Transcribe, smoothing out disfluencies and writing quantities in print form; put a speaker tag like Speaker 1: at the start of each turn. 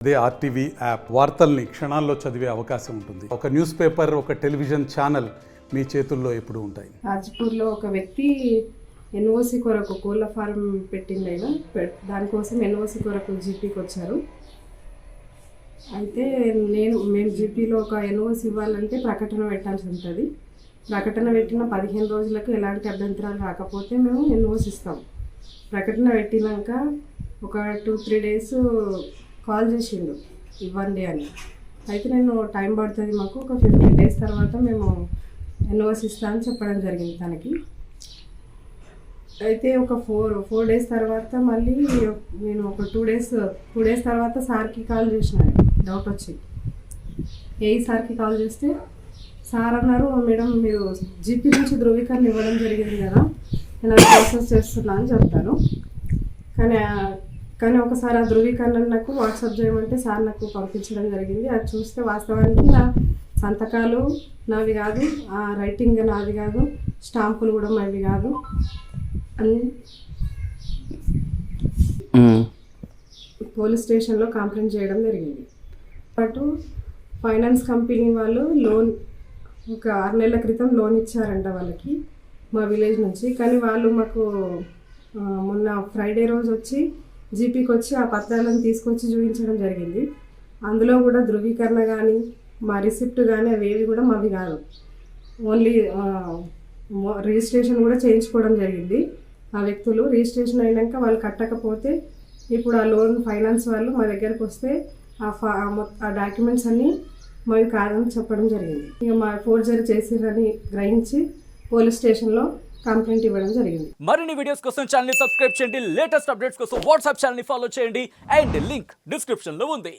Speaker 1: అదే RTV app వార్తల్ని క్షణాల్లో చదివే అవకాశం ఉంటుంది. ఒక న్యూస్ పేపర్, ఒక టెలివిజన్ ఛానల్ మీ చేతుల్లో ఎప్పుడు ఉంటాయి.
Speaker 2: రాజ్పూర్లో ఒక వ్యక్తి ఎన్ఓసి కొరకు కోళ్ళ ఫారం పెట్టింది. అయినా దానికోసం ఎన్ఓసి కొరకు జీపీకి వచ్చారు. అయితే మేము జీపీలో ఒక ఎన్ఓసి ఇవ్వాలంటే ప్రకటన పెట్టాల్సి ఉంటుంది. ప్రకటన పెట్టిన 15 రోజులకు ఎలాంటి అభ్యంతరాలు రాకపోతే మేము ఎన్ఓసి ఇస్తాం. ప్రకటన పెట్టినాక ఒక 2-3 డేస్ కాల్ చేసిండు ఇవ్వండి అని. అయితే నేను టైం పడుతుంది, మాకు ఒక 15 డేస్ తర్వాత మేము ఎన్ఓసి ఇస్తా అని చెప్పడం జరిగింది తనకి. అయితే ఒక 4 డేస్ తర్వాత మళ్ళీ నేను ఒక 2 డేస్ తర్వాత సార్కి కాల్ చేసినాను, డౌట్ వచ్చి. సార్కి కాల్ చేస్తే సార్ అన్నారు, మేడం మీరు జీపీ నుంచి ధృవీకరణ ఇవ్వడం జరిగింది కదా, నేను అది ప్రాసెస్ చేస్తున్నా అని చెప్తాను. కానీ ఒకసారి ఆ ధృవీకరణ నాకు వాట్సాప్ చేయమంటే సార్ నాకు పంపించడం జరిగింది. అది చూస్తే వాస్తవానికి నా సంతకాలు నావి కాదు, ఆ రైటింగ్ నాది కాదు, స్టాంపులు కూడా మావి కాదు అని పోలీస్ స్టేషన్లో కంప్లైంట్ చేయడం జరిగింది. బట్ ఫైనాన్స్ కంపెనీ వాళ్ళు లోన్ ఒక 6 నెలల క్రితం లోన్ ఇచ్చారంట వాళ్ళకి మా విలేజ్ నుంచి. కానీ వాళ్ళు మాకు మొన్న ఫ్రైడే రోజు వచ్చి జీపీకి వచ్చి ఆ పత్రాలను తీసుకొచ్చి చూపించడం జరిగింది. అందులో కూడా ధృవీకరణ కానీ మా రిసిప్ట్ కానీ అవేవి కూడా మావి కాదు. ఓన్లీ రిజిస్ట్రేషన్ కూడా చేయించుకోవడం జరిగింది. ఆ వ్యక్తులు రిజిస్ట్రేషన్ అయినాక వాళ్ళు కట్టకపోతే ఇప్పుడు ఆ లోన్ ఫైనాన్స్ వాళ్ళు మా దగ్గరకు వస్తే ఆ డాక్యుమెంట్స్ అన్నీ మావి కాదని చెప్పడం జరిగింది. ఇక మా ఫోర్జరీ చేసిరని గ్రహించి పోలీస్ స్టేషన్లో కంప్లైంట్ ఇవ్వడం జరిగింది.
Speaker 3: మరిన్ని వీడియోస్ కోసం ఛానల్ ని సబ్స్క్రైబ్ చేయండి, లేటెస్ట్ అప్డేట్స్ కోసం వాట్సాప్ ఛానల్ ని ఫాలో చేయండి అండ్ లింక్ డిస్క్రిప్షన్ లో ఉంది.